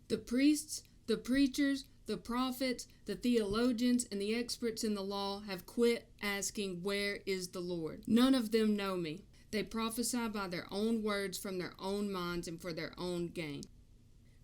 The priests, the preachers, the prophets, the theologians, and the experts in the law have quit asking, "Where is the Lord?" None of them know me. They prophesy by their own words from their own minds and for their own gain.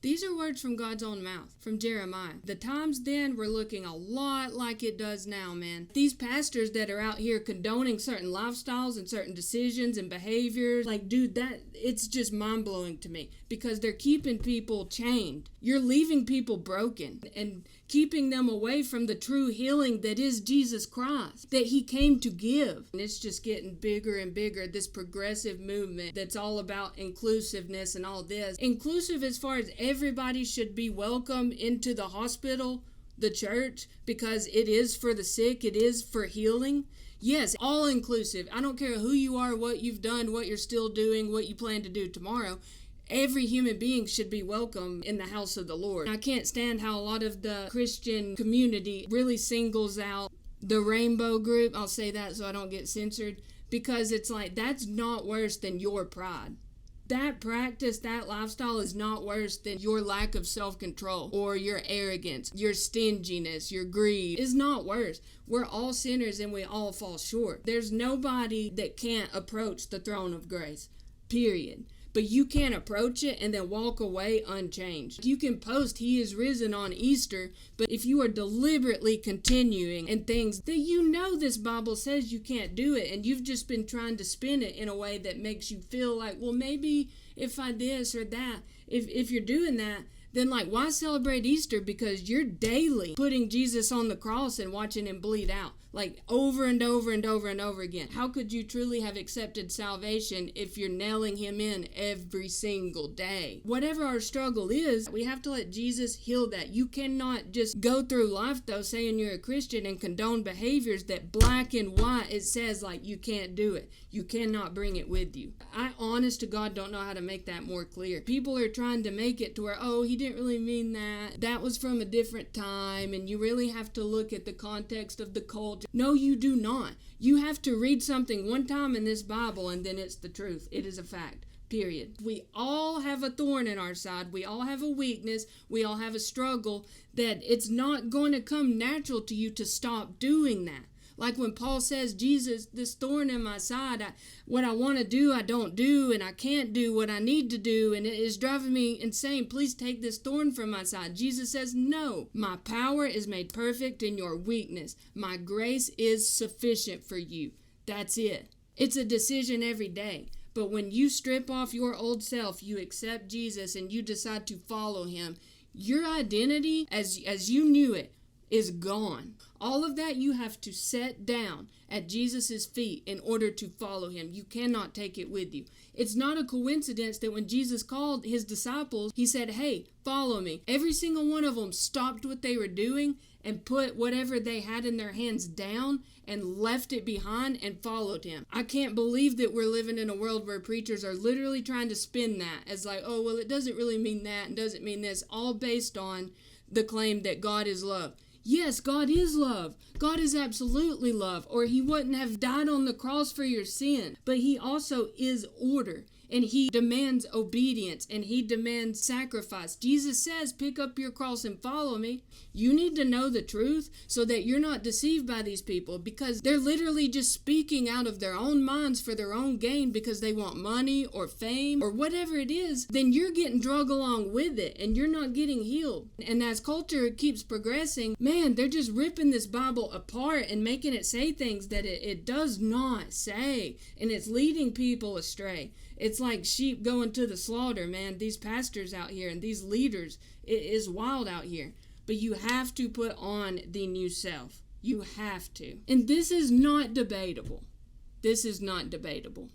These are words from God's own mouth, from Jeremiah. The times then were looking a lot like it does now, man. These pastors that are out here condoning certain lifestyles and certain decisions and behaviors, like, dude, it's just mind-blowing to me because they're keeping people chained. You're leaving people broken and keeping them away from the true healing that is Jesus Christ, that He came to give. And it's just getting bigger and bigger, this progressive movement that's all about inclusiveness and all this. Inclusive as far as everybody should be welcome into the hospital, the church, because it is for the sick, it is for healing. Yes, all inclusive. I don't care who you are, what you've done, what you're still doing, what you plan to do tomorrow. Every human being should be welcome in the house of the Lord. I can't stand how a lot of the Christian community really singles out the rainbow group. I'll say that so I don't get censored, because it's like, that's not worse than your pride. That practice, that lifestyle is not worse than your lack of self-control or your arrogance, your stinginess, your greed. Is not worse. We're all sinners and we all fall short. There's nobody that can't approach the throne of grace, period. But you can't approach it and then walk away unchanged. You can post "He is risen" on Easter, but if you are deliberately continuing in things that you know this Bible says you can't do it, and you've just been trying to spin it in a way that makes you feel like, well, maybe if I this or that, if you're doing that, then like, why celebrate Easter? Because you're daily putting Jesus on the cross and watching Him bleed out, like over and over and over and over again. How could you truly have accepted salvation if you're nailing Him in every single day? Whatever our struggle is, we have to let Jesus heal that. You cannot just go through life, though, saying you're a Christian and condone behaviors that black and white it says, like, you can't do it. You cannot bring it with you. I, honest to God, don't know how to make that more clear. People are trying to make it to where, oh, he didn't really mean that. That was from a different time, and you really have to look at the context of the culture. No, you do not. You have to read something one time in this Bible, and then it's the truth. It is a fact. Period. We all have a thorn in our side. We all have a weakness. We all have a struggle that it's not going to come natural to you to stop doing that. Like when Paul says, Jesus, this thorn in my side, what I want to do, I don't do, and I can't do what I need to do, and it is driving me insane. Please take this thorn from my side. Jesus says, no, my power is made perfect in your weakness. My grace is sufficient for you. That's it. It's a decision every day. But when you strip off your old self, you accept Jesus, and you decide to follow Him, your identity, as you knew it, is gone. All of that you have to set down at Jesus' feet in order to follow Him. You cannot take it with you. It's not a coincidence that when Jesus called His disciples, He said, hey, follow me. Every single one of them stopped what they were doing and put whatever they had in their hands down and left it behind and followed Him. I can't believe that we're living in a world where preachers are literally trying to spin that as like, oh, well, it doesn't really mean that and doesn't mean this, all based on the claim that God is love. Yes, God is love. God is absolutely love, or He wouldn't have died on the cross for your sin. But He also is order, and He demands obedience, and He demands sacrifice. Jesus says, pick up your cross and follow me. You need to know the truth so that you're not deceived by these people, because they're literally just speaking out of their own minds for their own gain because they want money or fame or whatever it is. Then you're getting drug along with it, and you're not getting healed. And as culture keeps progressing, man, they're just ripping this Bible apart and making it say things that it does not say, and it's leading people astray. It's like sheep going to the slaughter, man. These pastors out here and these leaders, it is wild out here. But you have to put on the new self. You have to. And this is not debatable. This is not debatable.